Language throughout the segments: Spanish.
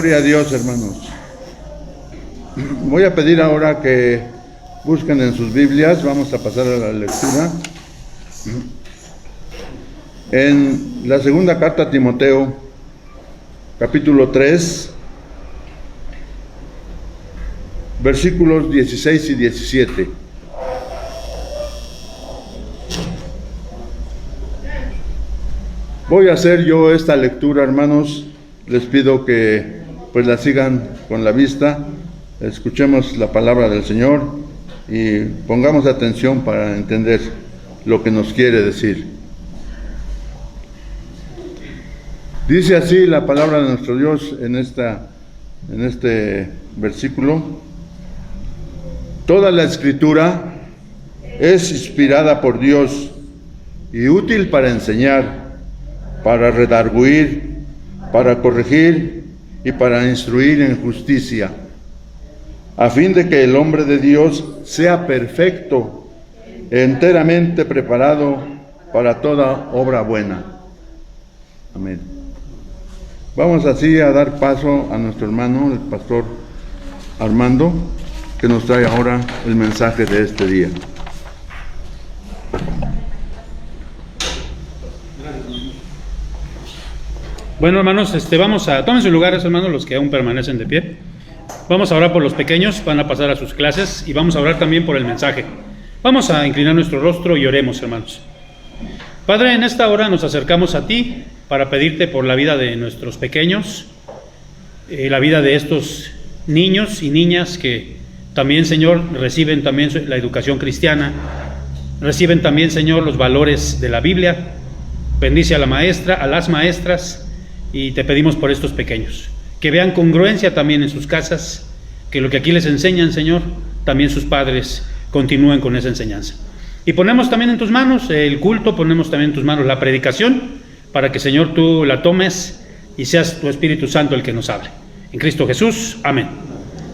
Gloria a Dios, hermanos. Voy a pedir ahora que busquen en sus Biblias. Vamos a pasar a la lectura. En la segunda carta a Timoteo, capítulo 3, versículos 16 y 17. Voy a hacer yo esta lectura, hermanos. Les pido que pues la sigan con la vista. Escuchemos la palabra del Señor y pongamos atención para entender lo que nos quiere decir. Dice así la palabra de nuestro Dios en este versículo: toda la Escritura es inspirada por Dios y útil para enseñar, para redarguir, para corregir y para instruir en justicia, a fin de que el hombre de Dios sea perfecto, enteramente preparado para toda obra buena. Amén. Vamos así a dar paso a nuestro hermano, el pastor Armando, que nos trae ahora el mensaje de este día. Bueno, hermanos, tomen sus lugares, hermanos, los que aún permanecen de pie. Vamos a orar por los pequeños, van a pasar a sus clases y vamos a orar también por el mensaje. Vamos a inclinar nuestro rostro y oremos, hermanos. Padre, en esta hora nos acercamos a ti para pedirte por la vida de nuestros pequeños, la vida de estos niños y niñas que también, Señor, reciben también la educación cristiana, reciben también, Señor, los valores de la Biblia. Bendice a la maestra, a las maestras, y te pedimos por estos pequeños, que vean congruencia también en sus casas, que lo que aquí les enseñan, Señor, también sus padres continúen con esa enseñanza. Y ponemos también en tus manos el culto, ponemos también en tus manos la predicación, para que, Señor, tú la tomes y seas tu Espíritu Santo el que nos hable. En Cristo Jesús, amén.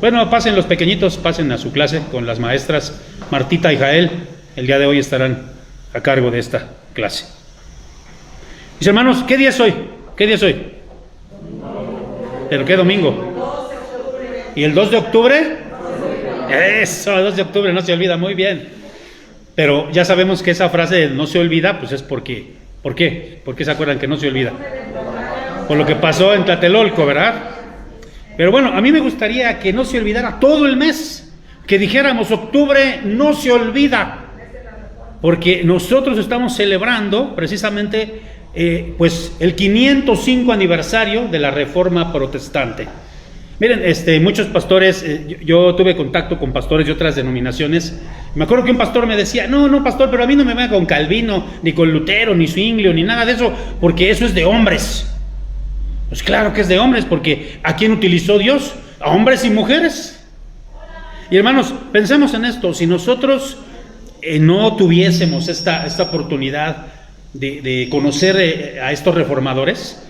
Bueno, pasen los pequeñitos, pasen a su clase con las maestras Martita y Jael. El día de hoy estarán a cargo de esta clase. Mis hermanos, ¿qué día es hoy? ¿Qué día es hoy? ¿Pero qué domingo? ¿Y el 2 de octubre? Eso, el 2 de octubre no se olvida, muy bien. Pero ya sabemos que esa frase no se olvida, pues es porque, ¿por qué? ¿Por qué se acuerdan que no se olvida? Por lo que pasó en Tlatelolco, ¿verdad? Pero bueno, a mí me gustaría que no se olvidara todo el mes, que dijéramos octubre no se olvida, porque nosotros estamos celebrando precisamente pues el 505 aniversario de la Reforma Protestante. Miren, muchos pastores, yo tuve contacto con pastores de otras denominaciones. Me acuerdo que un pastor me decía, no, pastor, pero a mí no me va con Calvino, ni con Lutero, ni Zwinglio, ni nada de eso, porque eso es de hombres. Pues claro que es de hombres, porque ¿a quién utilizó Dios? A hombres y mujeres. Y hermanos, pensemos en esto: si nosotros no tuviésemos esta oportunidad de conocer a estos reformadores,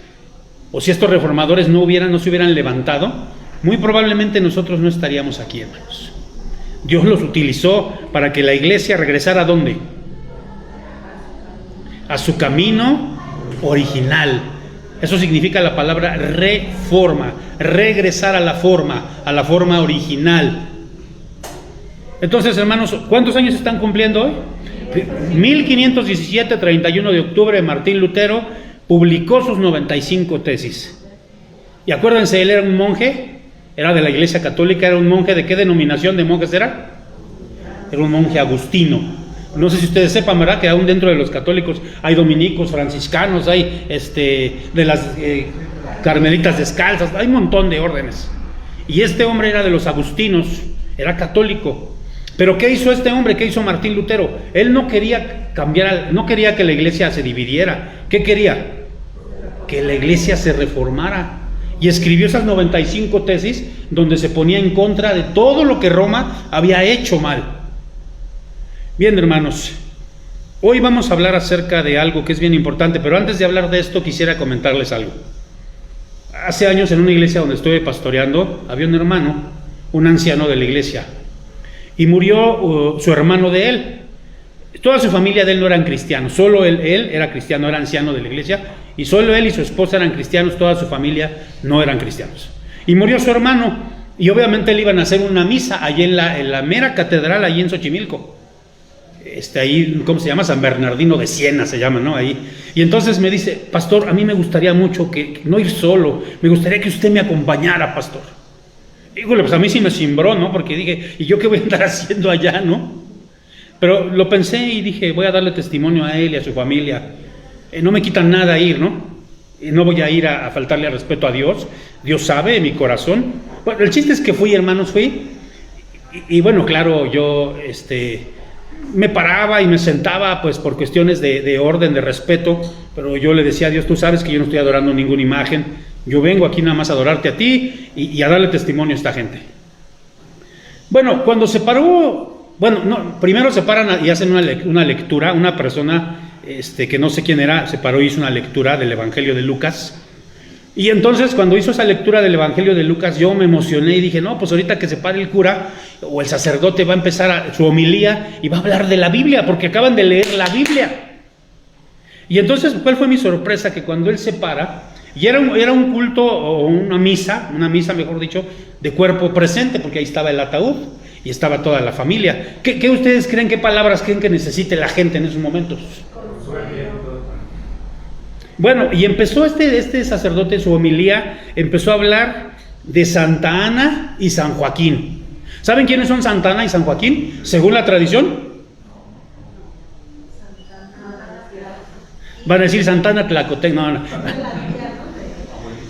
o si estos reformadores no se hubieran levantado, muy probablemente nosotros no estaríamos aquí, hermanos. Dios los utilizó para que la iglesia regresara ¿a dónde? A su camino original. Eso significa la palabra reforma, regresar a la forma original. Entonces, hermanos, ¿cuántos años están cumpliendo hoy? 1517, 31 de octubre, Martín Lutero publicó sus 95 tesis. Y acuérdense, él era un monje, era de la Iglesia Católica, era un monje. ¿De qué denominación de monjes era? Era un monje agustino. No sé si ustedes sepan, ¿verdad?, que aún dentro de los católicos hay dominicos, franciscanos, hay de las carmelitas descalzas, hay un montón de órdenes. Y este hombre era de los agustinos, era católico. Pero ¿qué hizo este hombre? ¿Qué hizo Martín Lutero? Él no quería no quería que la iglesia se dividiera. ¿Qué quería? Que la iglesia se reformara. Y escribió esas 95 tesis donde se ponía en contra de todo lo que Roma había hecho mal. Bien, hermanos, hoy vamos a hablar acerca de algo que es bien importante, pero antes de hablar de esto quisiera comentarles algo. Hace años, en una iglesia donde estuve pastoreando, había un hermano, un anciano de la iglesia, y murió su hermano de él. Toda su familia de él no eran cristianos, solo él era cristiano, era anciano de la iglesia, y solo él y su esposa eran cristianos, toda su familia no eran cristianos. y murió su hermano, y obviamente le iban a hacer una misa allí en la mera catedral, allí en Xochimilco. Ahí, ¿cómo se llama? San Bernardino de Siena se llama, ¿no? Ahí. Y entonces me dice, pastor, a mí me gustaría mucho que no ir solo, me gustaría que usted me acompañara, pastor. Híjole, pues a mí sí me cimbró, ¿no? Porque dije, ¿y yo qué voy a andar haciendo allá, no? Pero lo pensé y dije, voy a darle testimonio a él y a su familia. No me quitan nada ir, ¿no? Y no voy a ir a faltarle al respeto a Dios. Dios sabe mi corazón. Bueno, el chiste es que fui, hermanos, y bueno, claro, yo me paraba y me sentaba pues por cuestiones de orden, de respeto, pero yo le decía a Dios, tú sabes que yo no estoy adorando ninguna imagen, yo vengo aquí nada más a adorarte a ti y a darle testimonio a esta gente. Bueno, cuando se paró, primero se paran y hacen una lectura, una persona que no sé quién era, se paró y hizo una lectura del Evangelio de Lucas. Y entonces cuando hizo esa lectura del Evangelio de Lucas, yo me emocioné y dije, no, pues ahorita que se pare el cura o el sacerdote va a empezar su homilía y va a hablar de la Biblia, porque acaban de leer la Biblia. Y entonces, ¿cuál fue mi sorpresa? Que cuando él se para, y era un culto o una misa mejor dicho, de cuerpo presente, porque ahí estaba el ataúd y estaba toda la familia. ¿Qué ustedes creen, qué palabras creen que necesite la gente en esos momentos? Bueno, y empezó este sacerdote, su homilía, empezó a hablar de Santa Ana y San Joaquín. ¿Saben quiénes son Santa Ana y San Joaquín? Según la tradición. Van a decir Santa Ana Tlacotec, no.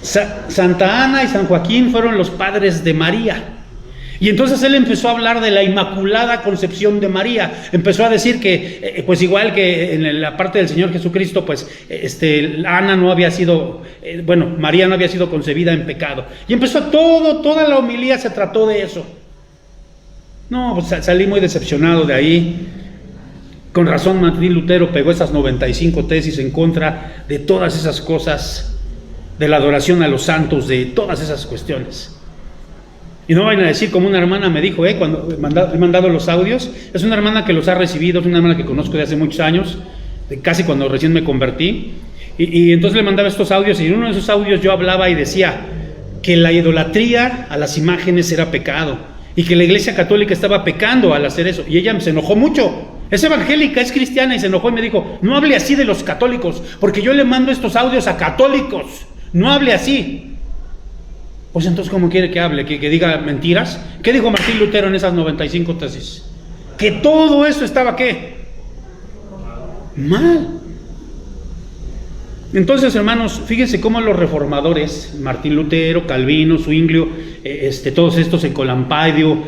Santa Ana y San Joaquín fueron los padres de María. Y entonces él empezó a hablar de la Inmaculada Concepción de María. Empezó a decir que, pues igual que en la parte del Señor Jesucristo, pues Ana no había sido, María no había sido concebida en pecado. Y empezó toda la homilía se trató de eso. No, pues salí muy decepcionado de ahí. Con razón Martín Lutero pegó esas 95 tesis en contra de todas esas cosas, de la adoración a los santos, de todas esas cuestiones. Y no vayan a decir como una hermana me dijo, cuando he mandado los audios, es una hermana que los ha recibido, es una hermana que conozco de hace muchos años, casi cuando recién me convertí, y entonces le mandaba estos audios, y en uno de esos audios yo hablaba y decía que la idolatría a las imágenes era pecado, y que la Iglesia Católica estaba pecando al hacer eso, y ella se enojó mucho. Es evangélica, es cristiana, y se enojó y me dijo, no hable así de los católicos, porque yo le mando estos audios a católicos, no hable así. Pues entonces, ¿cómo quiere que hable? ¿Que diga mentiras? ¿Qué dijo Martín Lutero en esas 95 tesis? Que todo eso estaba, ¿qué? Mal. Entonces, hermanos, fíjense cómo los reformadores, Martín Lutero, Calvino, Zwinglio, todos estos en Colampadio,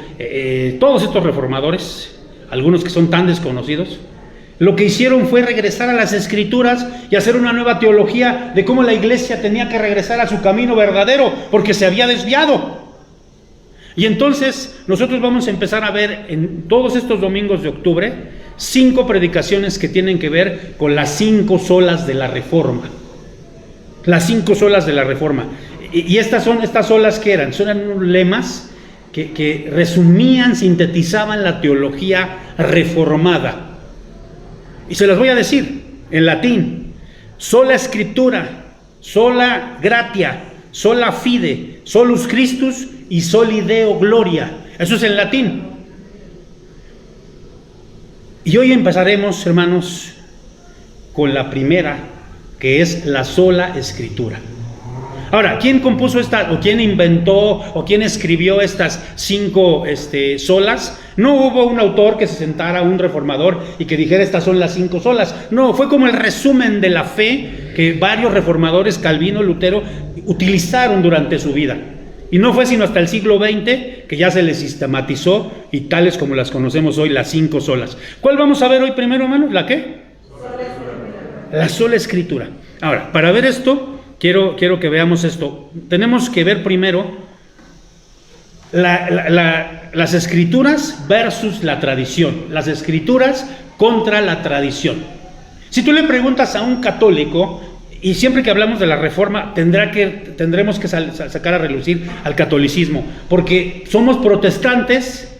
todos estos reformadores, algunos que son tan desconocidos, lo que hicieron fue regresar a las Escrituras y hacer una nueva teología de cómo la Iglesia tenía que regresar a su camino verdadero, porque se había desviado. Y entonces nosotros vamos a empezar a ver en todos estos domingos de octubre 5 predicaciones que tienen que ver con las 5 solas de la Reforma. Las 5 solas de la Reforma. Y estas solas, ¿qué eran? Eran unos lemas que resumían, sintetizaban la teología reformada. Y se las voy a decir en latín: sola Scriptura, sola gratia, sola fide, solus Christus y soli Deo gloria. Eso es en latín. Y hoy empezaremos, hermanos, con la primera, que es la sola Escritura. Ahora, ¿quién compuso o quién inventó, o quién escribió estas 5 solas? No hubo un autor que se sentara, un reformador, y que dijera estas son las 5 solas. No, fue como el resumen de la fe que varios reformadores, Calvino, Lutero, utilizaron durante su vida. Y no fue sino hasta el siglo XX que ya se les sistematizó, y tales como las conocemos hoy, las 5 solas. ¿Cuál vamos a ver hoy primero, hermanos? ¿La qué? La sola Escritura. Ahora, para ver esto, quiero que veamos esto. Tenemos que ver primero las Escrituras versus la tradición. Las Escrituras contra la tradición. Si tú le preguntas a un católico, y siempre que hablamos de la Reforma tendremos que sacar a relucir al catolicismo, porque somos protestantes.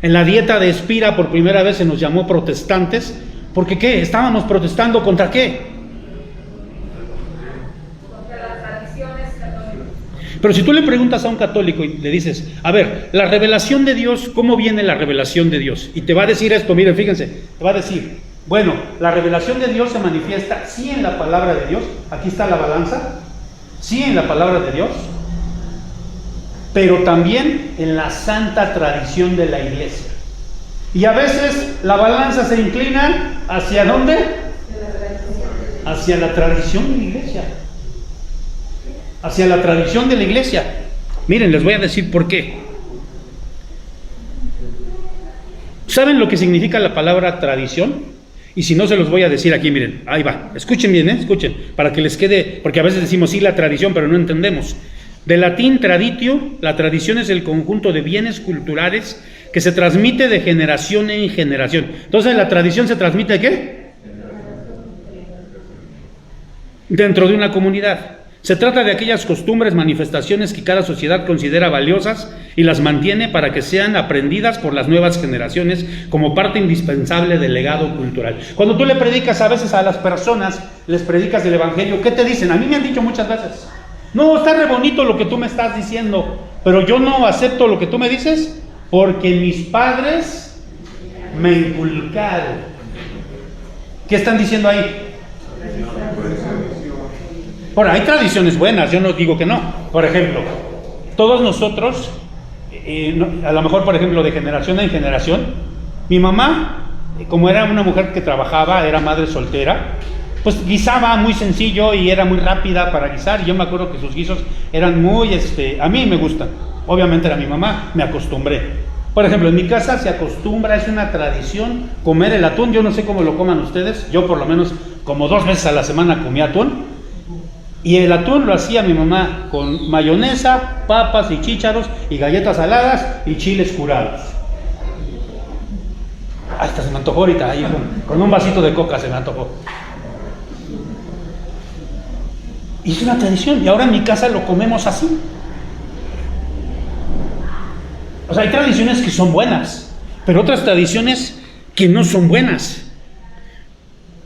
En la dieta de Espira por primera vez se nos llamó protestantes, porque ¿qué? Estábamos protestando ¿contra qué? Pero si tú le preguntas a un católico y le dices, a ver, la revelación de Dios, ¿cómo viene la revelación de Dios? Y te va a decir esto, miren, fíjense, te va a decir, bueno, la revelación de Dios se manifiesta sí en la palabra de Dios, aquí está la balanza, sí en la palabra de Dios, pero también en la santa tradición de la iglesia. Y a veces la balanza se inclina ¿hacia dónde? Hacia la tradición de la iglesia. Hacia la tradición de la iglesia. Miren, les voy a decir por qué. ¿Saben lo que significa la palabra tradición? Y si no, se los voy a decir aquí, miren, ahí va. Escuchen bien, escuchen, para que les quede, porque a veces decimos sí la tradición, pero no entendemos. Del latín traditio, la tradición es el conjunto de bienes culturales que se transmite de generación en generación. Entonces, ¿la tradición se transmite de qué? Dentro de una comunidad. Se trata de aquellas costumbres, manifestaciones que cada sociedad considera valiosas y las mantiene para que sean aprendidas por las nuevas generaciones como parte indispensable del legado cultural. Cuando tú le predicas a veces a las personas, les predicas del evangelio, ¿qué te dicen? A mí me han dicho muchas veces, no, está re bonito lo que tú me estás diciendo, pero yo no acepto lo que tú me dices porque mis padres me inculcaron. ¿Qué están diciendo ahí? Bueno, hay tradiciones buenas, yo no digo que no. Por ejemplo, todos nosotros, a lo mejor por ejemplo de generación en generación, mi mamá, como era una mujer que trabajaba, era madre soltera, pues guisaba muy sencillo y era muy rápida para guisar, y yo me acuerdo que sus guisos eran muy, a mí me gustan, obviamente era mi mamá, me acostumbré. Por ejemplo, en mi casa se acostumbra, es una tradición comer el atún, yo no sé cómo lo coman ustedes, yo por lo menos como 2 veces a la semana comía atún, y el atún lo hacía mi mamá con mayonesa, papas y chícharos, y galletas saladas y chiles curados. Hasta se me antojó ahorita, ahí con un vasito de coca se me antojó. Y es una tradición, y ahora en mi casa lo comemos así. O sea, hay tradiciones que son buenas, pero otras tradiciones que no son buenas.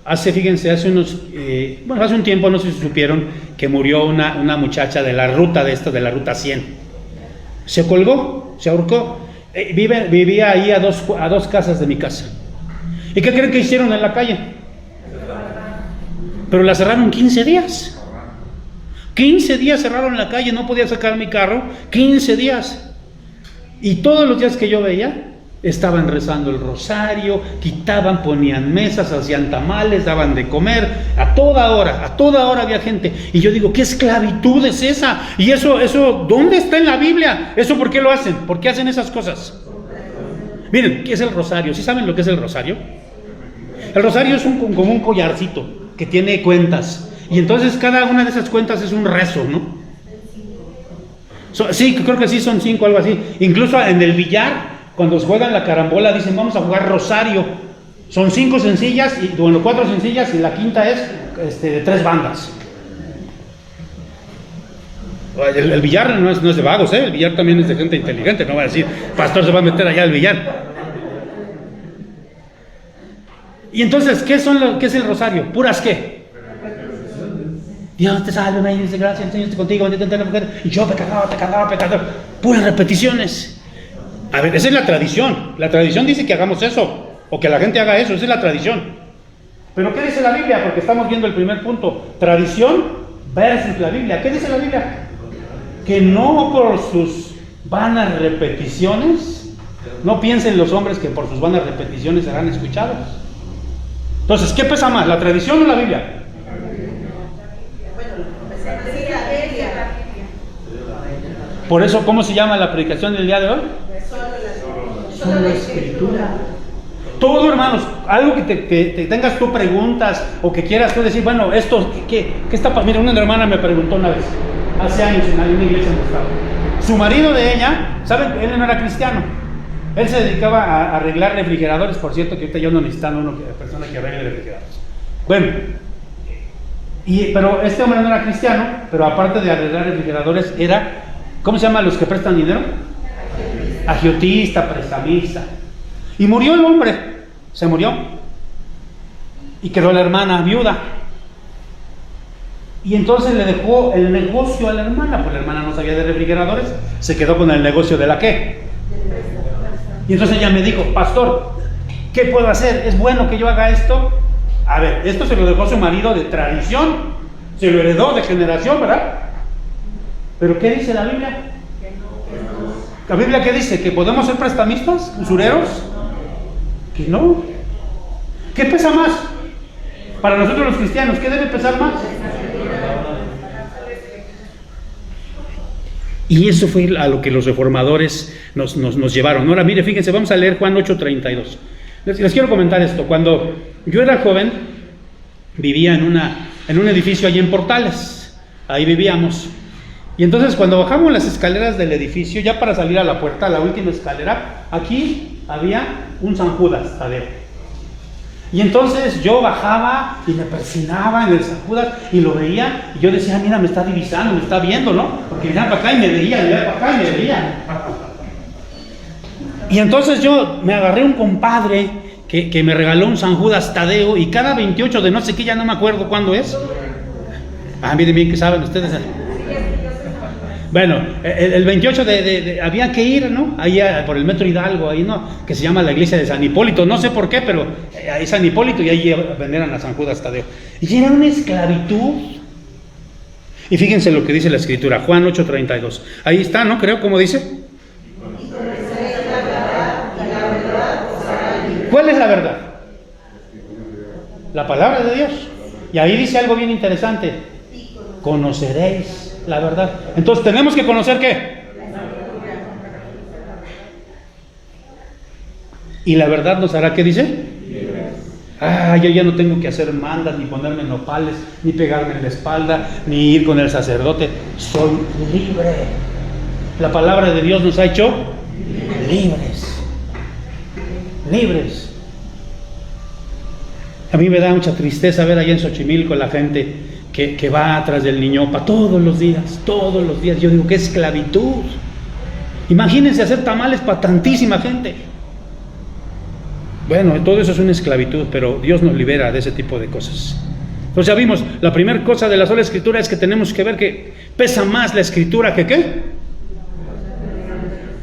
Fíjense, hace un tiempo, no sé si supieron, que murió una muchacha de la ruta de la ruta 100. Se colgó, se ahorcó. Vivía ahí a dos casas de mi casa. ¿Y qué creen que hicieron en la calle? Pero la cerraron 15 días. 15 días cerraron la calle, no podía sacar mi carro, 15 días. Y todos los días que yo veía, estaban rezando el rosario, quitaban, ponían mesas, hacían tamales, daban de comer, a toda hora había gente. Y yo digo, ¿qué esclavitud es esa? Y eso, ¿dónde está en la Biblia? ¿Eso por qué lo hacen? ¿Por qué hacen esas cosas? Miren, ¿qué es el rosario? ¿Sí saben lo que es el rosario? El rosario es como un collarcito que tiene cuentas. Y entonces cada una de esas cuentas es un rezo, ¿no? Sí, creo que sí son 5, algo así. Incluso en el billar, cuando juegan la carambola, dicen vamos a jugar rosario. Son 5 sencillas, 4 sencillas, y la quinta es de 3 bandas. El billar no es de vagos, el billar también es de gente inteligente. No va a decir, pastor se va a meter allá al billar. Y entonces, ¿qué es el rosario? ¿Puras qué? Dios te salve, María, dice gracias, el Señor esté contigo, bendita eres la mujer. Y yo pecador. Puras repeticiones. A ver, esa es la tradición. La tradición dice que hagamos eso, o que la gente haga eso, esa es la tradición. Pero ¿qué dice la Biblia? Porque estamos viendo el primer punto. Tradición versus la Biblia. ¿Qué dice la Biblia? Que no por sus vanas repeticiones, no piensen los hombres que por sus vanas repeticiones serán escuchados. Entonces, ¿qué pesa más, la tradición o la Biblia? Por eso, ¿cómo se llama la predicación del día de hoy? Solo la Escritura. Todo, hermanos, algo que te tengas tú preguntas o que quieras tú decir, bueno, esto, ¿qué está pasando? Mira, una hermana me preguntó una vez, hace años en una iglesia en Gustavo. Su marido de ella, ¿saben? Él no era cristiano. Él se dedicaba a arreglar refrigeradores, por cierto, que ahorita yo no necesito una persona que arregle refrigeradores. Bueno, pero este hombre no era cristiano, pero aparte de arreglar refrigeradores era, ¿cómo se llama los que prestan dinero? Agiotista, prestamista. Y murió el hombre, se murió. Y quedó la hermana viuda. Y entonces le dejó el negocio a la hermana, pues la hermana no sabía de refrigeradores, se quedó con el negocio de la ¿qué? Y entonces ella me dijo, pastor, ¿qué puedo hacer? ¿Es bueno que yo haga esto? A ver, esto se lo dejó su marido de tradición, se lo heredó de generación, ¿verdad? ¿Pero qué dice la Biblia? ¿La Biblia qué dice? ¿Que podemos ser prestamistas, usureros? Que no. ¿Qué pesa más? Para nosotros los cristianos, ¿qué debe pesar más? Y eso fue a lo que los reformadores nos llevaron. Ahora, mire, fíjense, vamos a leer Juan 8:32. Les quiero comentar esto. Cuando yo era joven, vivía en un edificio allí en Portales. Ahí vivíamos. Y entonces cuando bajamos las escaleras del edificio, ya para salir a la puerta, la última escalera, aquí había un San Judas Tadeo. Y entonces yo bajaba y me persinaba en el San Judas y lo veía, y yo decía, mira, me está divisando, me está viendo, ¿no? Porque miraba para acá y me veía, miraba para acá y me veía. Y entonces yo me agarré un compadre que me regaló un San Judas Tadeo, y cada 28 de no sé qué, ya no me acuerdo cuándo es. Miren bien que saben ustedes. Bueno, el 28 había que ir, ¿no? Ahí por el Metro Hidalgo, ahí, ¿no? Que se llama la iglesia de San Hipólito, no sé por qué, pero ahí San Hipólito, y ahí veneran a San Judas Tadeo. Y era una esclavitud. Y fíjense lo que dice la Escritura, Juan 8:32. Ahí está, ¿no? Creo, ¿cómo dice? ¿Cuál es la verdad? La palabra de Dios. Y ahí dice algo bien interesante. Conoceréis la verdad. Entonces tenemos que conocer ¿qué? Y la verdad nos hará, ¿qué dice? Yo ya no tengo que hacer mandas, ni ponerme nopales, ni pegarme en la espalda, ni ir con el sacerdote. Soy libre. La palabra de Dios nos ha hecho libres. Libres. A mí me da mucha tristeza ver allá en Xochimilco la gente que va atrás del niñopa todos los días. Yo digo, qué esclavitud. Imagínense hacer tamales para tantísima gente. Bueno, todo eso es una esclavitud, pero Dios nos libera de ese tipo de cosas. Entonces ya vimos, la primera cosa de la sola Escritura es que tenemos que ver que pesa más la Escritura que ¿qué?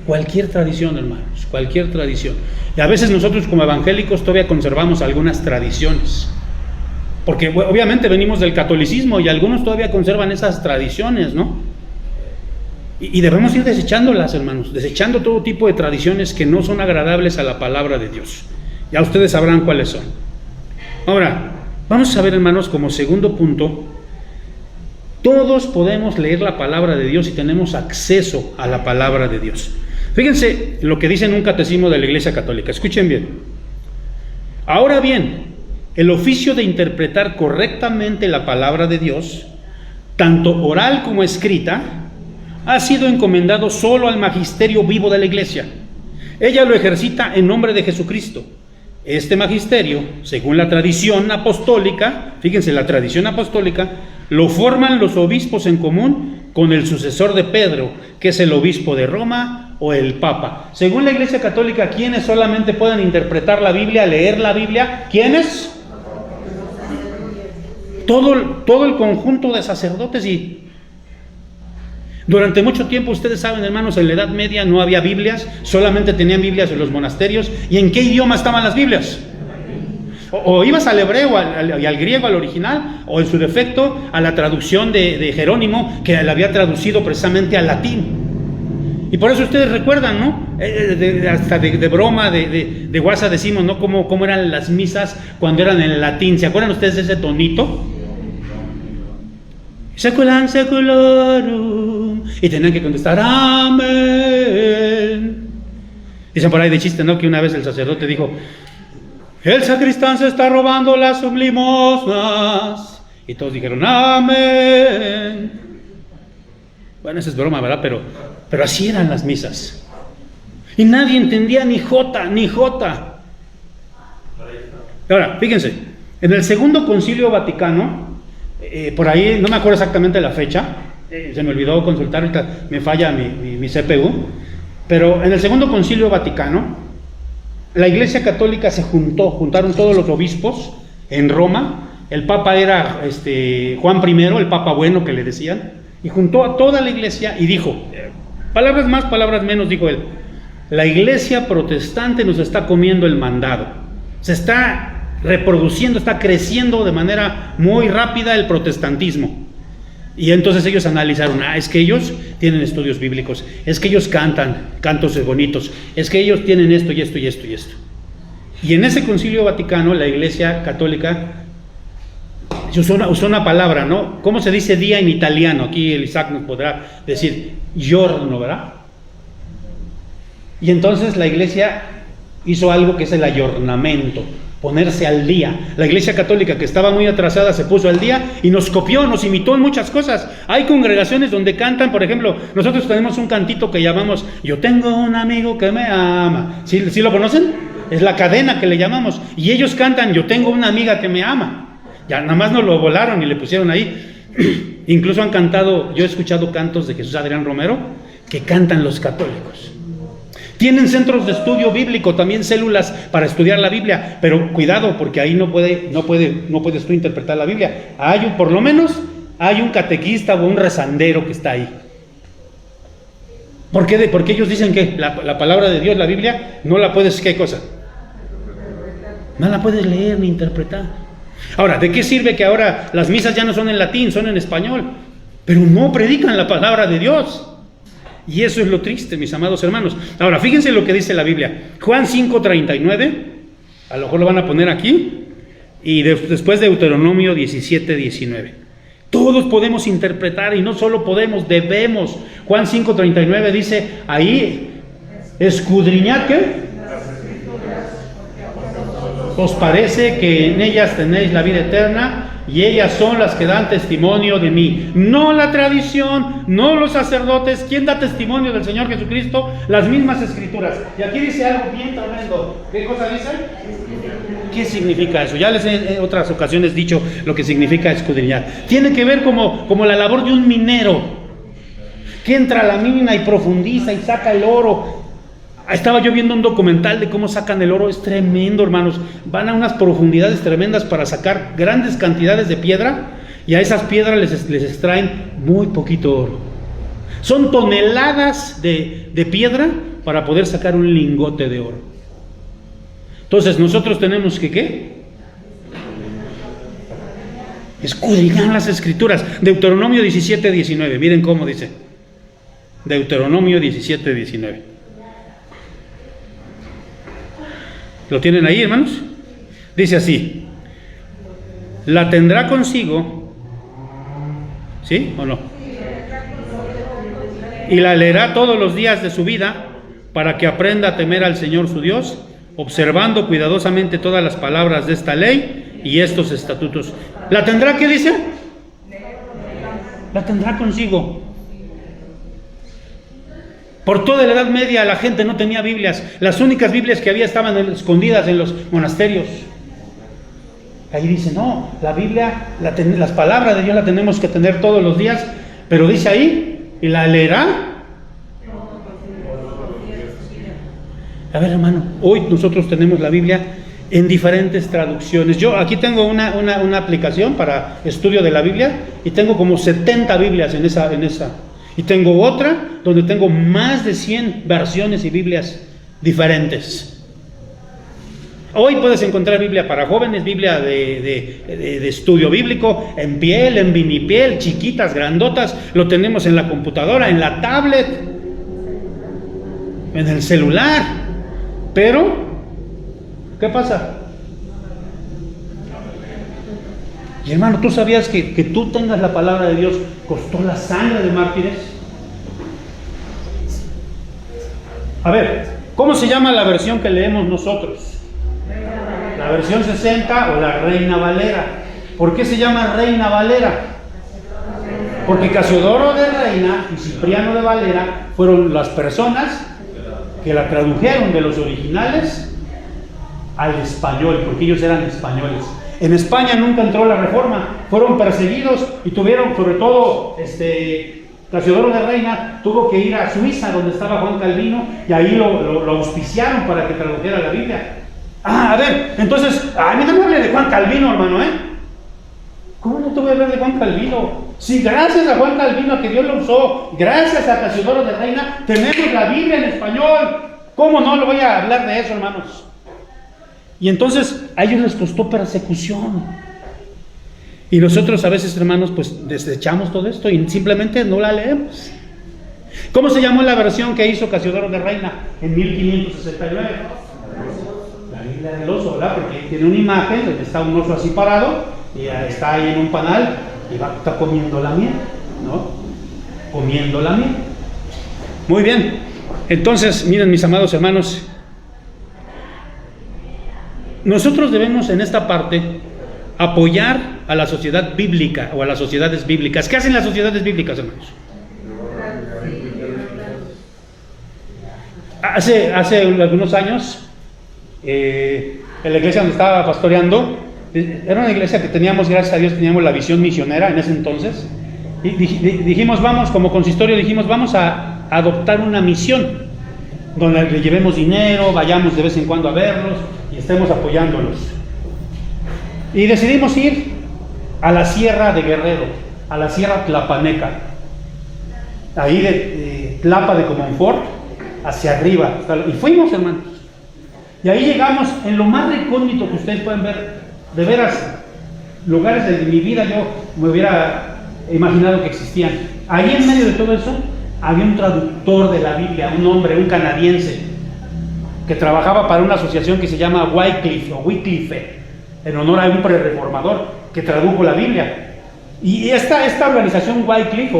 Cualquier tradición, hermanos, cualquier tradición. Y a veces nosotros como evangélicos todavía conservamos algunas tradiciones. Porque obviamente venimos del catolicismo y algunos todavía conservan esas tradiciones, ¿no? Y debemos ir desechándolas, hermanos, desechando todo tipo de tradiciones que no son agradables a la palabra de Dios. Ya ustedes sabrán cuáles son. Ahora, vamos a ver, hermanos, como segundo punto, todos podemos leer la palabra de Dios y tenemos acceso a la palabra de Dios. Fíjense lo que dice en un catecismo de la Iglesia Católica, escuchen bien. Ahora bien, el oficio de interpretar correctamente la palabra de Dios, tanto oral como escrita, ha sido encomendado solo al magisterio vivo de la Iglesia. Ella lo ejercita en nombre de Jesucristo. Este magisterio, según la tradición apostólica, fíjense, la tradición apostólica, lo forman los obispos en común con el sucesor de Pedro, que es el obispo de Roma o el Papa. Según la Iglesia Católica, ¿quiénes solamente pueden interpretar la Biblia, leer la Biblia? ¿Quiénes? Todo el conjunto de sacerdotes. Y durante mucho tiempo, ustedes saben, hermanos, en la Edad Media no había Biblias, solamente tenían Biblias en los monasterios. ¿Y en qué idioma estaban las Biblias? O ibas al hebreo y al griego, al original, o en su defecto a la traducción de Jerónimo, que la había traducido precisamente al latín. Y por eso ustedes recuerdan, ¿no? Hasta de broma, de guasa decimos, ¿no? Cómo eran las misas cuando eran en latín. ¿Se acuerdan ustedes de ese tonito? Seculan secularum. Y tenían que contestar amén. Dicen por ahí de chiste, ¿no? Que una vez el sacerdote dijo: el sacristán se está robando las limosnas. Y todos dijeron amén. Bueno, esa es broma, ¿verdad? Pero así eran las misas. Y nadie entendía ni jota, ni jota. Ahora, fíjense, en el Segundo Concilio Vaticano, por ahí, no me acuerdo exactamente la fecha, se me olvidó consultar, ahorita me falla mi CPU, pero en el Segundo Concilio Vaticano, la Iglesia Católica se juntaron todos los obispos en Roma, El Papa era Juan I, el Papa bueno que le decían, y juntó a toda la iglesia y dijo, palabras más, palabras menos, dijo él, la iglesia protestante nos está comiendo el mandado, se está reproduciendo, está creciendo de manera muy rápida el protestantismo. Y entonces ellos analizaron, es que ellos tienen estudios bíblicos, es que ellos cantan cantos bonitos, es que ellos tienen esto y esto y esto y esto. Y en ese Concilio Vaticano, la Iglesia Católica usó una palabra, ¿no? ¿Cómo se dice día en italiano? Aquí el Isaac nos podrá decir giorno, ¿verdad? Y entonces la Iglesia hizo algo que es el ayornamiento, ponerse al día. La Iglesia Católica, que estaba muy atrasada, se puso al día y nos copió, nos imitó en muchas cosas. Hay congregaciones donde cantan, por ejemplo, nosotros tenemos un cantito que llamamos Yo tengo un amigo que me ama. ¿Sí lo conocen? Es la cadena que le llamamos. Y ellos cantan Yo tengo una amiga que me ama. Ya nada más nos lo volaron y le pusieron ahí. Incluso han cantado, yo he escuchado cantos de Jesús Adrián Romero que cantan los católicos. Tienen centros de estudio bíblico, también células para estudiar la Biblia, pero cuidado, porque ahí no puedes tú interpretar la Biblia. Por lo menos hay un catequista o un rezandero que está ahí. ¿Por qué? Porque ellos dicen que la palabra de Dios, la Biblia, no la puedes, ¿qué cosa? No la puedes leer ni interpretar. Ahora, ¿de qué sirve que ahora las misas ya no son en latín, son en español? Pero no predican la palabra de Dios. Y eso es lo triste, mis amados hermanos. Ahora, fíjense lo que dice la Biblia. Juan 5:39, a lo mejor lo van a poner aquí, y después Deuteronomio 17:19. Todos podemos interpretar, y no solo podemos, debemos. Juan 5:39 dice, ahí, escudriñad, ¿qué? Os parece que en ellas tenéis la vida eterna, y ellas son las que dan testimonio de mí. No la tradición, no los sacerdotes. ¿Quién da testimonio del Señor Jesucristo? Las mismas Escrituras. Y aquí dice algo bien tremendo. ¿Qué cosa dice? ¿Qué significa eso? Ya les he en otras ocasiones dicho lo que significa escudriñar. Tiene que ver como la labor de un minero que entra a la mina y profundiza y saca el oro. Estaba yo viendo un documental de cómo sacan el oro, es tremendo, hermanos. Van a unas profundidades tremendas para sacar grandes cantidades de piedra, y a esas piedras les extraen muy poquito oro. Son toneladas de piedra para poder sacar un lingote de oro. Entonces nosotros tenemos que, ¿qué? Escudriñar las Escrituras. Deuteronomio 17:19, miren cómo dice. Deuteronomio 17:19. ¿Lo tienen ahí, hermanos? Dice así: la tendrá consigo, ¿sí o no? Y la leerá todos los días de su vida, para que aprenda a temer al Señor su Dios, observando cuidadosamente todas las palabras de esta ley y estos estatutos. ¿La tendrá qué dice? La tendrá consigo. Por toda la Edad Media la gente no tenía Biblias. Las únicas Biblias que había estaban escondidas en los monasterios. Ahí dice, no, la Biblia, las palabras de Dios la tenemos que tener todos los días, pero dice ahí, y la leerá. A ver, hermano, hoy nosotros tenemos la Biblia en diferentes traducciones. Yo aquí tengo una aplicación para estudio de la Biblia, y tengo como 70 Biblias en esa. Y tengo otra donde tengo más de 100 versiones y Biblias diferentes. Hoy puedes encontrar Biblia para jóvenes, Biblia de estudio bíblico, en piel, en vinipiel, chiquitas, grandotas. Lo tenemos en la computadora, en la tablet, en el celular. Pero, ¿qué pasa? Y hermano, ¿tú sabías que tú tengas la palabra de Dios costó la sangre de mártires? A ver, ¿cómo se llama la versión que leemos nosotros? La versión 60 o la Reina Valera. ¿Por qué se llama Reina Valera? Porque Casiodoro de Reina y Cipriano de Valera fueron las personas que la tradujeron de los originales al español, porque ellos eran españoles. En España nunca entró la Reforma, fueron perseguidos y tuvieron, sobre todo, Casiodoro de Reina tuvo que ir a Suiza, donde estaba Juan Calvino, y ahí lo auspiciaron para que tradujera la Biblia. A ver, entonces, a mí no me hable de Juan Calvino, hermano, ¿cómo te voy a hablar de Juan Calvino? Si gracias a Juan Calvino, que Dios lo usó, gracias a Casiodoro de Reina, tenemos la Biblia en español. ¿Cómo no le voy a hablar de eso, hermanos? Y entonces a ellos les costó persecución. Y nosotros a veces, hermanos, pues desechamos todo esto y simplemente no la leemos. ¿Cómo se llamó la versión que hizo Casiodoro de Reina en 1569? La Biblia del oso, ¿verdad? Porque tiene una imagen donde está un oso así parado y está ahí en un panal y está comiendo la miel, ¿no? Comiendo la miel. Muy bien. Entonces, miren, mis amados hermanos, nosotros debemos en esta parte apoyar a la sociedad bíblica o a las sociedades bíblicas. ¿Qué hacen las sociedades bíblicas, hermanos? Hace algunos años, en la iglesia donde estaba pastoreando, era una iglesia que teníamos, gracias a Dios, teníamos la visión misionera en ese entonces. Y dijimos, vamos, como consistorio, dijimos, vamos a adoptar una misión donde le llevemos dinero, vayamos de vez en cuando a verlos y estemos apoyándolos. Y decidimos ir a la Sierra de Guerrero, a la Sierra Tlapaneca, ahí de Tlapa de Comonfort hacia arriba, y fuimos, hermanos, y ahí llegamos en lo más recóndito que ustedes pueden ver, de veras, lugares de mi vida yo me hubiera imaginado que existían. Ahí en medio de todo eso había un traductor de la Biblia, un hombre, un canadiense, que trabajaba para una asociación que se llama Wycliffe, en honor a un prereformador que tradujo la Biblia. Y esta organización Wycliffe,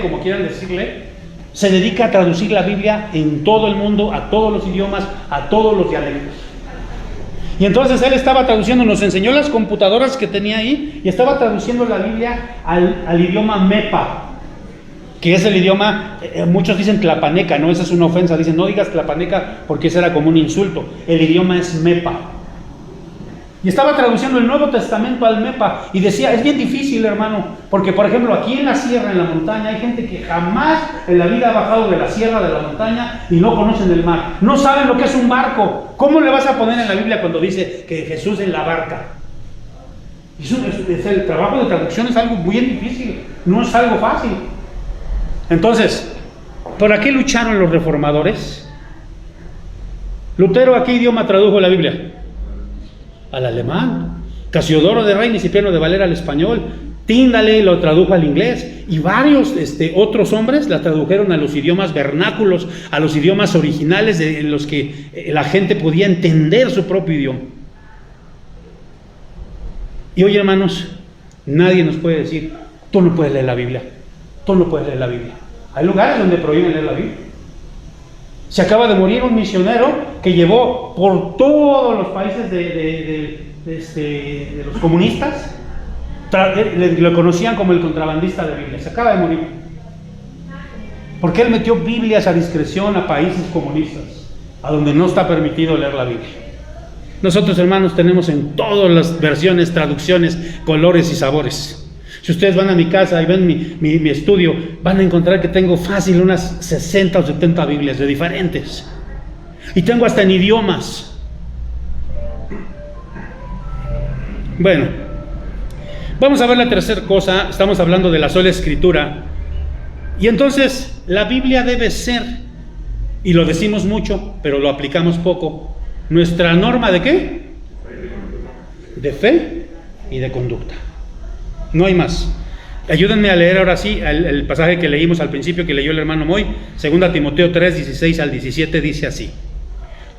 como quieran decirle, se dedica a traducir la Biblia en todo el mundo, a todos los idiomas, a todos los dialectos. Y entonces él estaba traduciendo, nos enseñó las computadoras que tenía ahí, y estaba traduciendo la Biblia al idioma Mepa, que es el idioma, muchos dicen tlapaneca, no, esa es una ofensa, dicen no digas tlapaneca porque ese era como un insulto, el idioma es Mepa. Y estaba traduciendo el Nuevo Testamento al Mepa y decía, es bien difícil, hermano, porque por ejemplo aquí en la sierra, en la montaña, hay gente que jamás en la vida ha bajado de la sierra, de la montaña, y no conocen el mar, no saben lo que es un barco. ¿Cómo le vas a poner en la Biblia cuando dice que Jesús en la barca? El trabajo de traducción es algo bien difícil, no es algo fácil. Entonces, ¿por qué lucharon los reformadores? Lutero, ¿a qué idioma tradujo la Biblia? Al alemán. Casiodoro de Reina y Cipriano de Valera al español. Tíndale lo tradujo al inglés. Y varios otros hombres la tradujeron a los idiomas vernáculos, a los idiomas originales en los que la gente podía entender su propio idioma. Y hoy, hermanos, nadie nos puede decir, tú no puedes leer la Biblia. Tú no puedes leer la Biblia. Hay lugares donde prohíben leer la Biblia. Se acaba de morir un misionero que llevó por todos los países de los comunistas. Lo conocían como el contrabandista de Biblia. Se acaba de morir. Porque él metió Biblias a discreción a países comunistas, a donde no está permitido leer la Biblia. Nosotros, hermanos, tenemos en todas las versiones, traducciones, colores y sabores. Si ustedes van a mi casa y ven mi estudio, van a encontrar que tengo fácil unas 60 o 70 Biblias de diferentes. Y tengo hasta en idiomas. Bueno, vamos a ver la tercera cosa. Estamos hablando de la sola escritura. Y entonces, la Biblia debe ser, y lo decimos mucho, pero lo aplicamos poco, nuestra norma ¿de qué? De fe y de conducta. No hay más. Ayúdenme a leer ahora sí el pasaje que leímos al principio, que leyó el hermano Moy, 2 Timoteo 3, 16 al 17, dice así: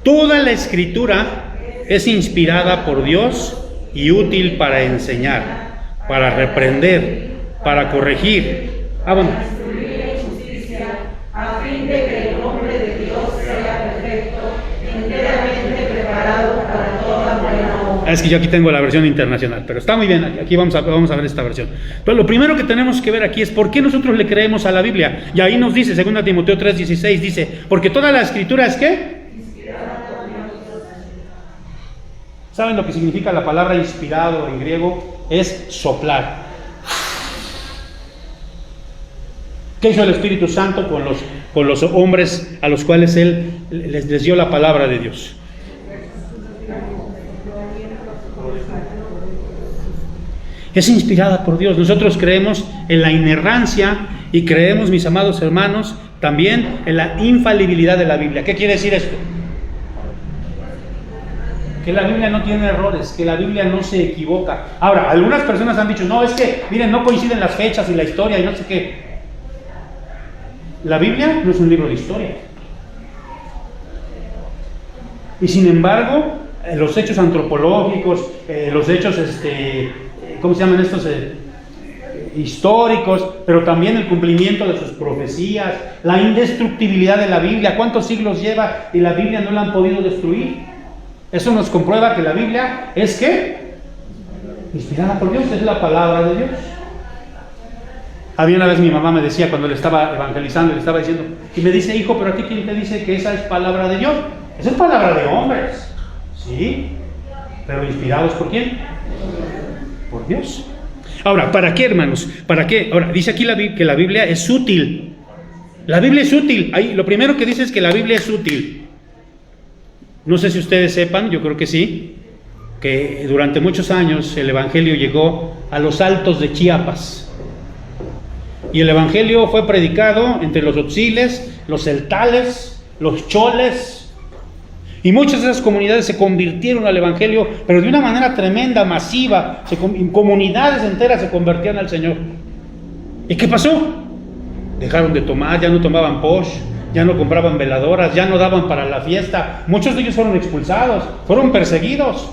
toda la escritura es inspirada por Dios y útil para enseñar, para reprender, para corregir, a fin de que el hombre de Dios sea perfecto, enteramente preparado para toda buena obra. Es que yo aquí tengo la versión internacional, pero está muy bien, aquí vamos a ver esta versión. Pero lo primero que tenemos que ver aquí es por qué nosotros le creemos a la Biblia. Y ahí nos dice, 2 Timoteo 3:16, dice, porque toda la escritura es ¿qué? ¿Saben lo que significa la palabra inspirado en griego? Es soplar. ¿Qué hizo el Espíritu Santo con los hombres a los cuales Él les dio la palabra de Dios? Es inspirada por Dios. Nosotros creemos en la inerrancia y creemos, mis amados hermanos, también en la infalibilidad de la Biblia. ¿Qué quiere decir esto? Que la Biblia no tiene errores, que la Biblia no se equivoca. Ahora, algunas personas han dicho, no, es que, miren, no coinciden las fechas y la historia y no sé qué. La Biblia no es un libro de historia. Y sin embargo, los hechos antropológicos, los hechos, ¿cómo se llaman estos? Históricos, pero también el cumplimiento de sus profecías, la indestructibilidad de la Biblia. ¿Cuántos siglos lleva y la Biblia no la han podido destruir? Eso nos comprueba que la Biblia es ¿qué? Inspirada por Dios, es la palabra de Dios. Había una vez mi mamá me decía, cuando le estaba evangelizando, le estaba diciendo, y me dice, hijo, pero a ti ¿quién te dice que esa es palabra de Dios? Esa es palabra de hombres, ¿sí? Pero inspirados ¿por quién? Por Dios. Ahora, ¿para qué, hermanos? ¿Para qué? Ahora, dice aquí que la Biblia es útil. La Biblia es útil. Ahí, lo primero que dice es que la Biblia es útil. No sé si ustedes sepan, yo creo que sí, que durante muchos años el Evangelio llegó a los altos de Chiapas. Y el Evangelio fue predicado entre los otziles, los celtales, los choles. Y muchas de esas comunidades se convirtieron al Evangelio, pero de una manera tremenda, masiva. Comunidades enteras se convertían al Señor. ¿Y qué pasó? Dejaron de tomar, ya no tomaban posh, ya no compraban veladoras, ya no daban para la fiesta. Muchos de ellos fueron expulsados, fueron perseguidos.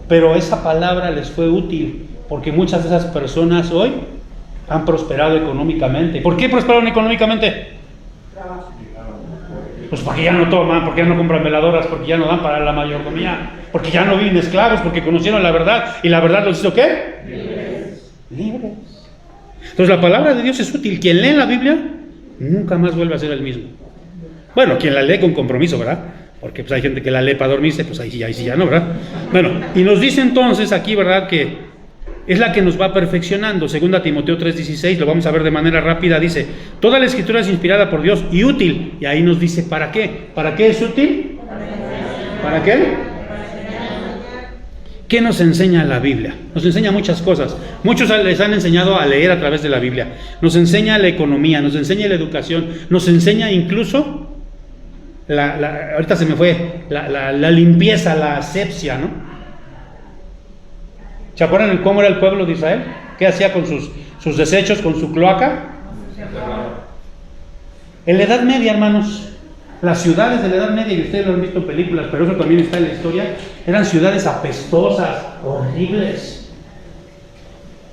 Pero esa palabra les fue útil, porque muchas de esas personas hoy han prosperado económicamente. ¿Por qué prosperaron económicamente? Pues porque ya no toman, porque ya no compran veladoras, porque ya no dan para la mayordomía, porque ya no viven esclavos, porque conocieron la verdad, y la verdad los hizo ¿qué? Libres. Entonces la palabra de Dios es útil. Quien lee la Biblia nunca más vuelve a ser el mismo. Bueno, quien la lee con compromiso, ¿verdad? Porque pues hay gente que la lee para dormirse, pues ahí sí ya no, ¿verdad? Bueno, y nos dice entonces aquí, ¿verdad?, que es la que nos va perfeccionando. 2 Timoteo 3:16, lo vamos a ver de manera rápida, dice, toda la escritura es inspirada por Dios y útil, y ahí nos dice, ¿para qué? ¿Para qué es útil? ¿Para qué? ¿Qué nos enseña la Biblia? Nos enseña muchas cosas. Muchos les han enseñado a leer a través de la Biblia. Nos enseña la economía, nos enseña la educación, nos enseña incluso, ahorita se me fue, la limpieza, la asepsia, ¿no? ¿Se acuerdan cómo era el pueblo de Israel? ¿Qué hacía con sus desechos, con su cloaca? En la Edad Media, hermanos, las ciudades de la Edad Media, y ustedes lo han visto en películas, pero eso también está en la historia, eran ciudades apestosas, horribles.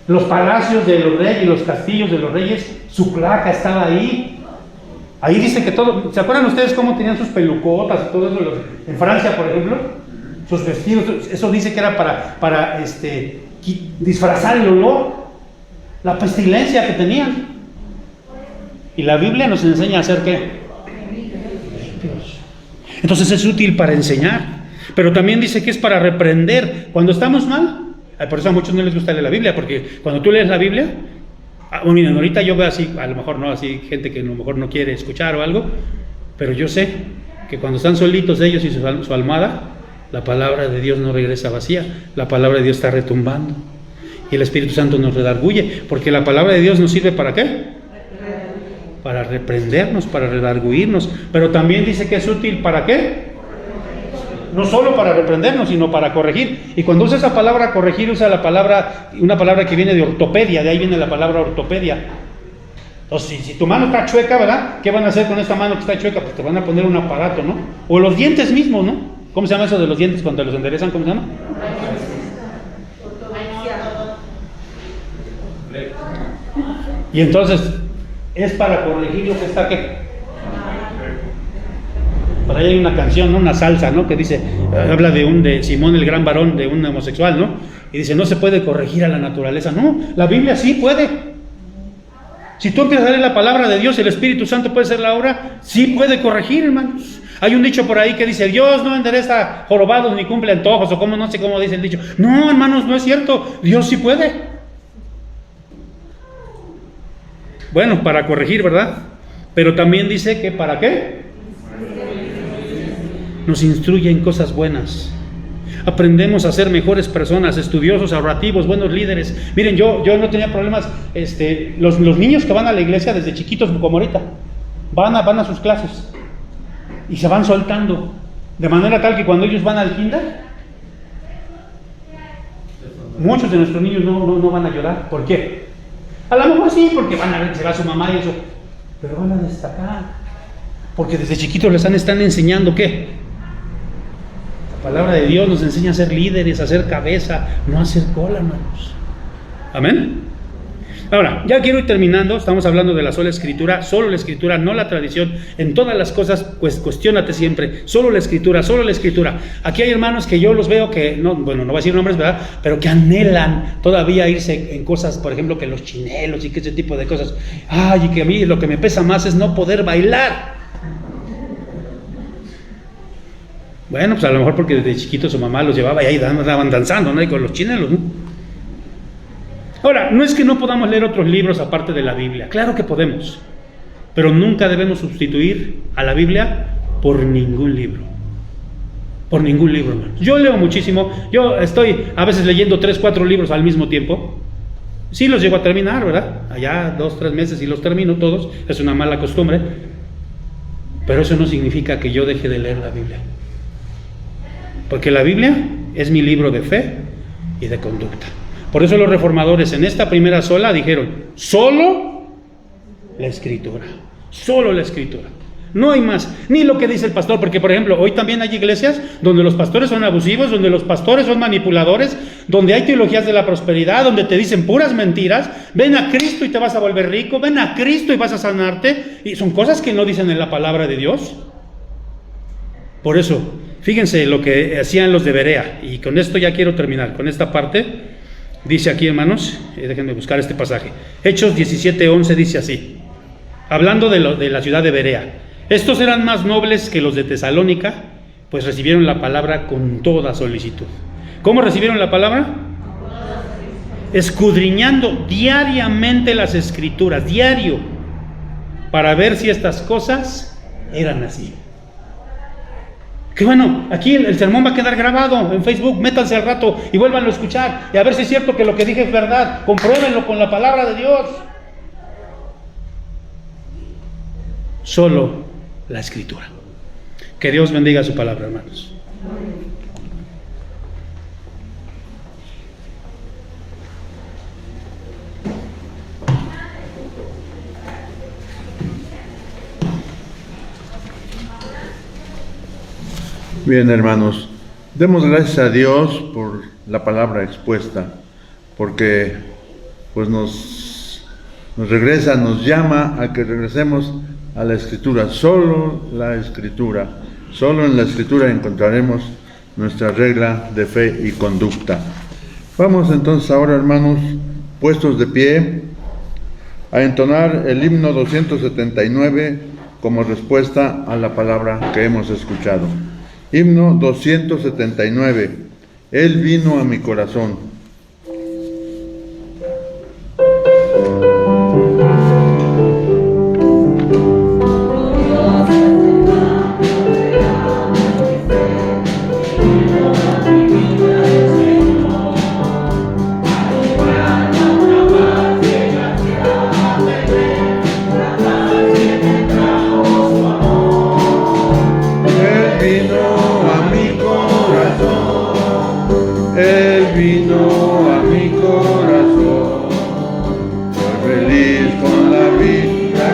Los palacios de los reyes, los castillos de los reyes, su cloaca estaba ahí. Ahí dice que todo, ¿se acuerdan ustedes cómo tenían sus pelucotas y todo eso? En Francia, por ejemplo, sus vestidos, eso dice que era para disfrazar el olor, la pestilencia que tenían. Y la Biblia nos enseña a hacer ¿qué? Limpios. Entonces es útil para enseñar, pero también dice que es para reprender cuando estamos mal. Por eso a muchos no les gusta leer la Biblia, porque cuando tú lees la Biblia, miren, ahorita yo veo así, a lo mejor no, así gente que a lo mejor no quiere escuchar o algo, pero yo sé que cuando están solitos ellos y su almohada, la palabra de Dios no regresa vacía, la palabra de Dios está retumbando y el Espíritu Santo nos redarguye, porque la palabra de Dios nos sirve ¿para qué? Para reprendernos, para redarguirnos, pero también dice que es útil ¿para qué? No solo para reprendernos, sino para corregir. Y cuando usa esa palabra corregir, usa una palabra que viene de ortopedia, de ahí viene la palabra ortopedia. Entonces, si tu mano está chueca, ¿verdad? ¿Qué van a hacer con esta mano que está chueca? Pues te van a poner un aparato, ¿no? O los dientes mismos, ¿no? ¿Cómo se llama eso de los dientes cuando los enderezan? ¿Cómo se llama? Y entonces, es para corregir lo que está ¿qué? Por ahí hay una canción, ¿no? Una salsa, ¿no? Que dice, habla de Simón el gran varón, de un homosexual, ¿no? Y dice, no se puede corregir a la naturaleza. No, la Biblia sí puede. Si tú empiezas a leer la palabra de Dios, el Espíritu Santo puede hacer la obra, sí puede corregir, hermanos. Hay un dicho por ahí que dice, Dios no endereza jorobados ni cumple antojos, o como no sé cómo dice el dicho. No, hermanos, no es cierto, Dios sí puede. Bueno, para corregir, ¿verdad? Pero también dice que ¿para qué? Nos instruye en cosas buenas. Aprendemos a ser mejores personas, estudiosos, ahorrativos, buenos líderes. Miren, yo no tenía problemas. Los niños que van a la iglesia desde chiquitos, como ahorita, van a sus clases y se van soltando, de manera tal que cuando ellos van al kinder, muchos de nuestros niños no van a llorar. ¿Por qué? A lo mejor sí, porque van a ver que se va su mamá y eso, pero van a destacar, porque desde chiquitos les están enseñando ¿qué? La palabra de Dios nos enseña a ser líderes, a ser cabeza, no a ser cola, hermanos. Amén. Ahora, ya quiero ir terminando. Estamos hablando de la sola escritura, solo la escritura, no la tradición. En todas las cosas, pues cuestiónate siempre, solo la escritura, solo la escritura. Aquí hay hermanos que yo los veo que, no voy a decir nombres, ¿verdad? Pero que anhelan todavía irse en cosas, por ejemplo, que los chinelos y que ese tipo de cosas. Ay, y que a mí lo que me pesa más es no poder bailar. Bueno, pues a lo mejor porque desde chiquito su mamá los llevaba y ahí andaban danzando, ¿no? Y con los chinelos, ¿no? Ahora, no es que no podamos leer otros libros aparte de la Biblia, claro que podemos, pero nunca debemos sustituir a la Biblia por ningún libro. Por ningún libro, hermano. Yo leo muchísimo, yo estoy a veces leyendo 3, 4 libros al mismo tiempo. Sí los llego a terminar, ¿verdad? Allá 2, 3 meses y los termino todos, es una mala costumbre, pero eso no significa que yo deje de leer la Biblia. Porque la Biblia es mi libro de fe y de conducta. Por eso los reformadores en esta primera sola dijeron, solo la escritura, solo la escritura. No hay más, ni lo que dice el pastor, porque por ejemplo, hoy también hay iglesias donde los pastores son abusivos, donde los pastores son manipuladores, donde hay teologías de la prosperidad, donde te dicen puras mentiras. Ven a Cristo y te vas a volver rico, ven a Cristo y vas a sanarte, y son cosas que no dicen en la palabra de Dios. Por eso, fíjense lo que hacían los de Berea, y con esto ya quiero terminar, con esta parte. Dice aquí, hermanos, déjenme buscar este pasaje. Hechos 17:11 dice así, hablando de la ciudad de Berea: estos eran más nobles que los de Tesalónica, pues recibieron la palabra con toda solicitud. ¿Cómo recibieron la palabra? Escudriñando diariamente las escrituras, diario, para ver si estas cosas eran así. Que bueno, aquí el sermón va a quedar grabado en Facebook, métanse al rato y vuélvanlo a escuchar y a ver si es cierto que lo que dije es verdad, compruébenlo con la palabra de Dios. Solo la escritura. Que Dios bendiga su palabra, hermanos. Bien, hermanos, demos gracias a Dios por la palabra expuesta, porque pues nos regresa, nos llama a que regresemos a la Escritura, solo la Escritura. Solo en la Escritura encontraremos nuestra regla de fe y conducta. Vamos entonces ahora, hermanos, puestos de pie, a entonar el himno 279 como respuesta a la palabra que hemos escuchado. Himno 279. Él vino a mi corazón.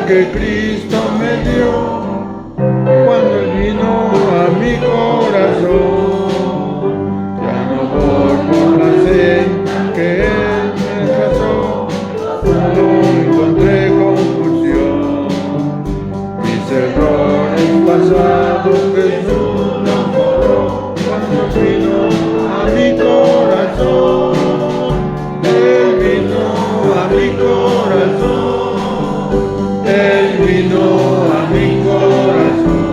Que Cristo me dio cuando Él vino a mi corazón. Ya no voy por la senda que Él me trazó, no encontré confusión. Mis errores pasados Jesús los borró cuando vino a mi corazón. Él vino a mi corazón. Él vino a mi corazón.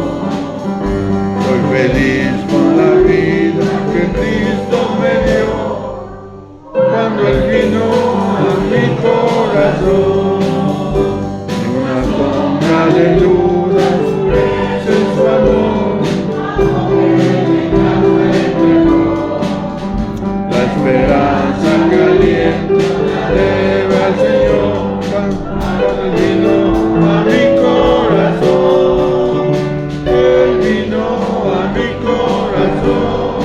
Soy feliz con la vida que Cristo me dio cuando Él vino a mi corazón. Ni una sombra de duda oscurece su amor. Él me entregó Eleva al Señor cuando Él vino a mi corazón. Él vino a mi corazón.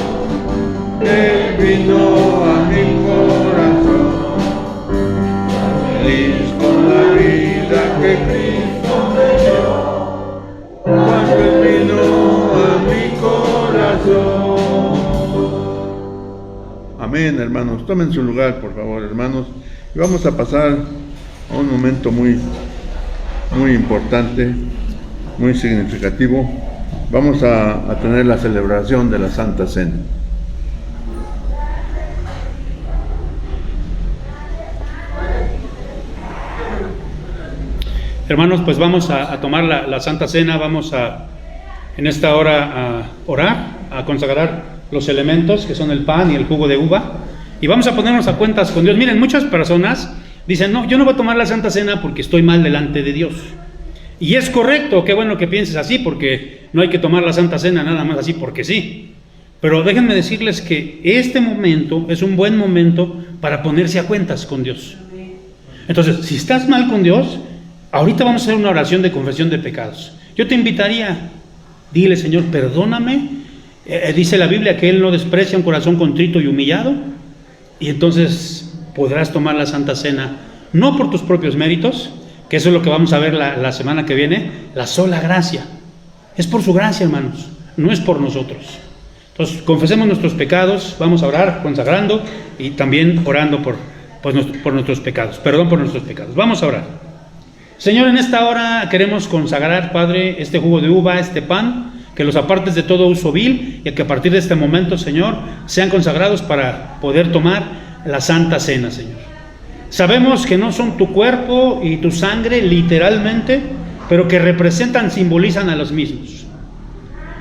Él vino a mi corazón. Feliz con la vida que Cristo me dio. Cuando Él vino a mi corazón. Amén, hermanos. Tomen su lugar, por favor, hermanos. Y vamos a pasar a un momento muy importante, muy significativo. Vamos a tener la celebración de la Santa Cena. Hermanos, pues vamos a tomar la Santa Cena, vamos en esta hora a orar, a consagrar los elementos que son el pan y el jugo de uva, y vamos a ponernos a cuentas con Dios. Miren, muchas personas dicen, no, yo no voy a tomar la Santa Cena porque estoy mal delante de Dios. Y es correcto, qué bueno que pienses así, porque no hay que tomar la Santa Cena nada más así porque sí. Pero déjenme decirles que este momento es un buen momento para ponerse a cuentas con Dios. Entonces, si estás mal con Dios, ahorita vamos a hacer una oración de confesión de pecados. Yo te invitaría, dile, Señor, perdóname. Dice la Biblia que Él no desprecia un corazón contrito y humillado. Y entonces podrás tomar la Santa Cena, no por tus propios méritos, que eso es lo que vamos a ver la semana que viene, la sola gracia. Es por su gracia, hermanos, no es por nosotros. Entonces, confesemos nuestros pecados, vamos a orar consagrando y también orando por nuestros pecados, perdón por nuestros pecados. Vamos a orar. Señor, en esta hora queremos consagrar, Padre, este jugo de uva, este pan, que los apartes de todo uso vil y que a partir de este momento, Señor, sean consagrados para poder tomar la Santa Cena, Señor. Sabemos que no son tu cuerpo y tu sangre literalmente, pero que representan, simbolizan a los mismos.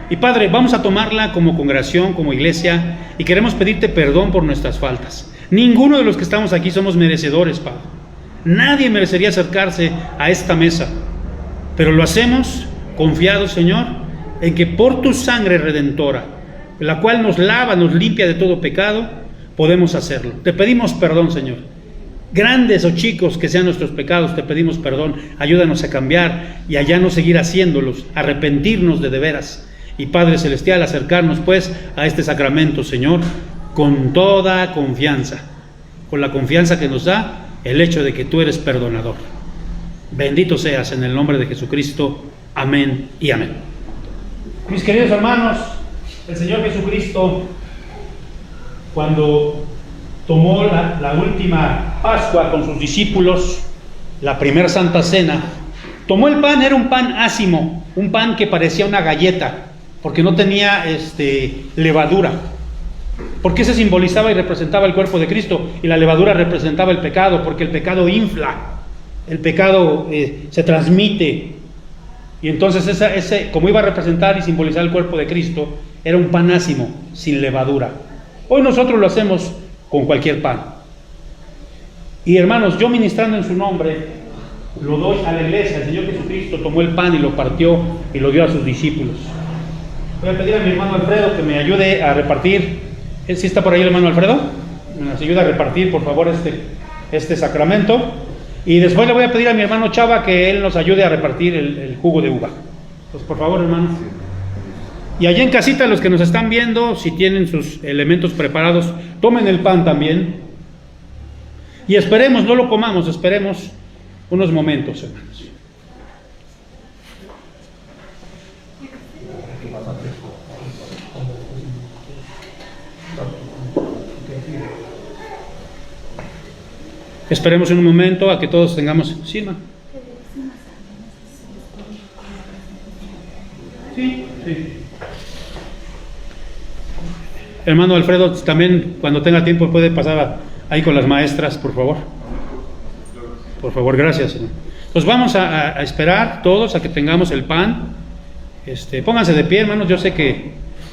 Y Padre, vamos a tomarla como congregación, como iglesia, y queremos pedirte perdón por nuestras faltas. Ninguno de los que estamos aquí somos merecedores, Padre. Nadie merecería acercarse a esta mesa, pero lo hacemos confiados, Señor, en que por tu sangre redentora, la cual nos lava, nos limpia de todo pecado, podemos hacerlo. Te pedimos perdón, Señor. Grandes o chicos que sean nuestros pecados, te pedimos perdón. Ayúdanos a cambiar y a ya no seguir haciéndolos, arrepentirnos de veras. Y Padre Celestial, acercarnos pues a este sacramento, Señor, con toda confianza, con la confianza que nos da el hecho de que tú eres perdonador. Bendito seas en el nombre de Jesucristo. Amén y amén. Mis queridos hermanos, el Señor Jesucristo, cuando tomó la última Pascua con sus discípulos, la primera Santa Cena, tomó el pan, era un pan ácimo, un pan que parecía una galleta, porque no tenía levadura, porque se simbolizaba y representaba el cuerpo de Cristo, y la levadura representaba el pecado, porque el pecado infla, el pecado se transmite. Y entonces ese, como iba a representar y simbolizar el cuerpo de Cristo, era un pan ácimo, sin levadura. Hoy nosotros lo hacemos con cualquier pan. Y hermanos, yo ministrando en su nombre, lo doy a la iglesia. El Señor Jesucristo tomó el pan y lo partió y lo dio a sus discípulos. Voy a pedir a mi hermano Alfredo que me ayude a repartir. ¿Sí está por ahí el hermano Alfredo? Nos ayuda a repartir, por favor, este sacramento. Y después le voy a pedir a mi hermano Chava que él nos ayude a repartir el jugo de uva. Pues por favor, hermanos. Y allá en casita, los que nos están viendo, si tienen sus elementos preparados, tomen el pan también. Y esperemos, no lo comamos, esperemos unos momentos, hermanos. Esperemos un momento a que todos tengamos... ¿Sí, hermano? Sí. Hermano Alfredo, también cuando tenga tiempo puede pasar ahí con las maestras, por favor. Por favor, gracias. Pues vamos a esperar todos a que tengamos el pan. Pónganse de pie, hermanos. Yo sé que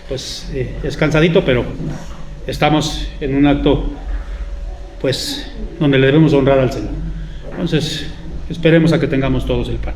pues es cansadito, pero estamos en un acto pues donde le debemos honrar al Señor. Entonces, esperemos a que tengamos todos el pan.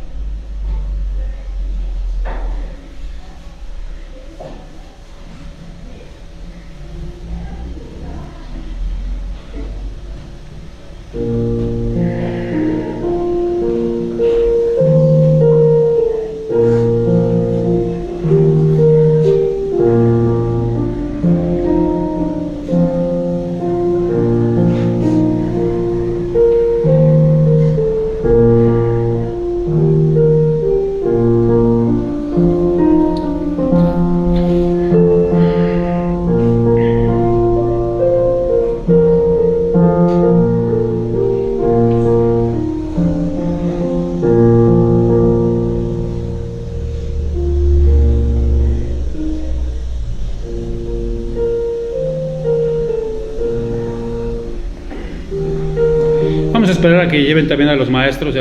Vamos a esperar a que lleven también a los maestros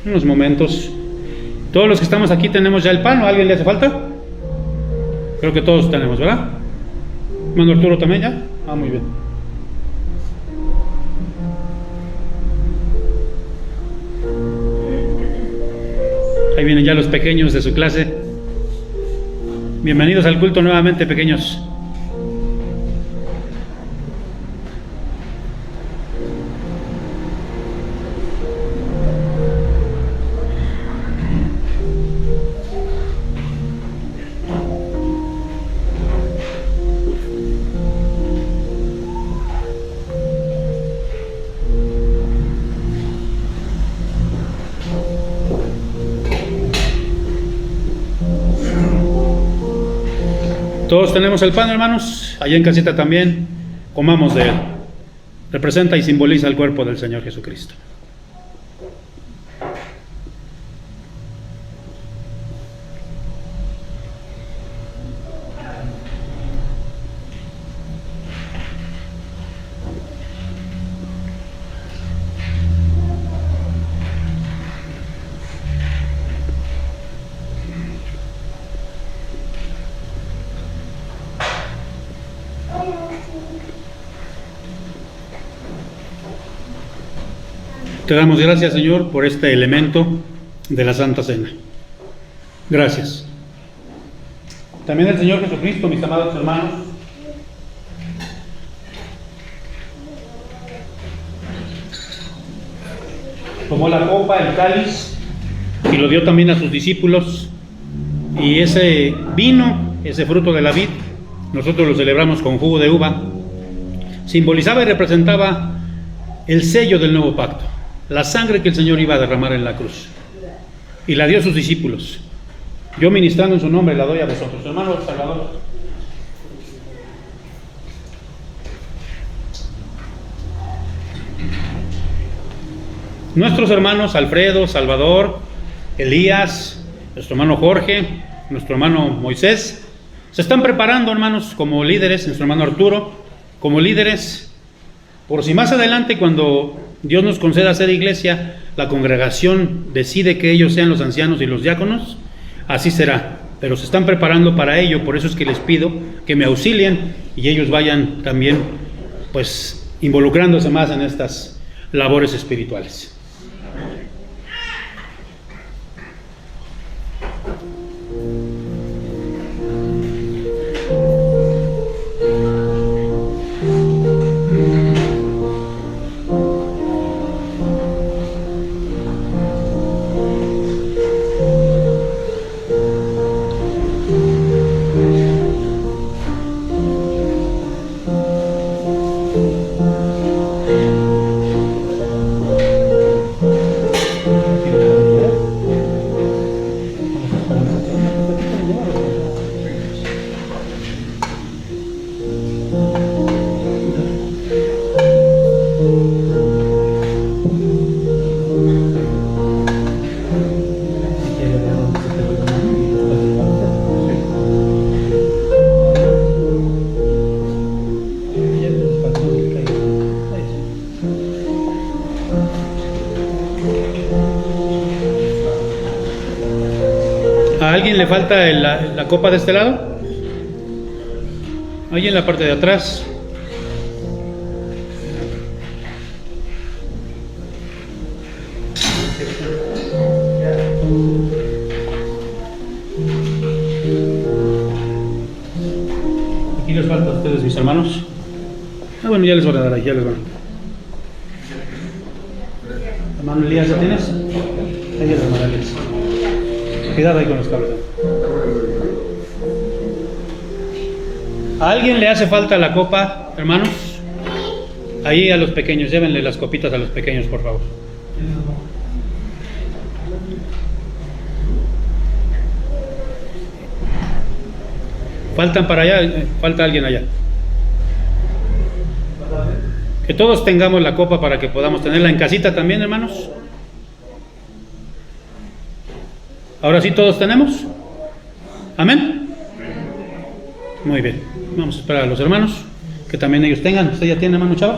unos momentos. Todos los que estamos aquí tenemos ya el pan, ¿o a alguien le hace falta? Creo que todos tenemos, ¿verdad? Hermano Arturo también ya. Ah, muy bien. Ahí vienen ya los pequeños de su clase. Bienvenidos al culto nuevamente, pequeños. Todos tenemos el pan, hermanos. Allá en casita también. Comamos de él. Representa y simboliza el cuerpo del Señor Jesucristo. Te damos gracias, Señor, por este elemento de la Santa Cena. Gracias. También el Señor Jesucristo, mis amados hermanos, tomó la copa, el cáliz, y lo dio también a sus discípulos. Y ese vino, ese fruto de la vid, nosotros lo celebramos con jugo de uva, simbolizaba y representaba el sello del nuevo pacto, la sangre que el Señor iba a derramar en la cruz, y la dio a sus discípulos. Yo, ministrando en su nombre, la doy a vosotros. Hermano Salvador. Nuestros hermanos Alfredo, Salvador, Elías, nuestro hermano Jorge, nuestro hermano Moisés, se están preparando, hermanos, como líderes, nuestro hermano Arturo, como líderes, por si más adelante, cuando Dios nos conceda ser iglesia, la congregación decide que ellos sean los ancianos y los diáconos, así será. Pero se están preparando para ello, por eso es que les pido que me auxilien y ellos vayan también, pues, involucrándose más en estas labores espirituales. ¿A alguien le falta la copa de este lado? Ahí en la parte de atrás. Aquí les falta a ustedes, mis hermanos. Ah, bueno, ya les van a dar ahí, ya les van. Hermano Elías, ¿ya tienes? Ahí es hermano Elías. Cuidado ahí con los cables. ¿A alguien le hace falta la copa, hermanos? Ahí a los pequeños, llévenle las copitas a los pequeños, por favor. Faltan para allá, falta alguien allá. Que todos tengamos la copa para que podamos tenerla en casita también, hermanos. Ahora sí todos tenemos. Amén. Muy bien. Vamos a esperar a los hermanos que también ellos tengan. ¿Usted ya tiene, hermano Chava?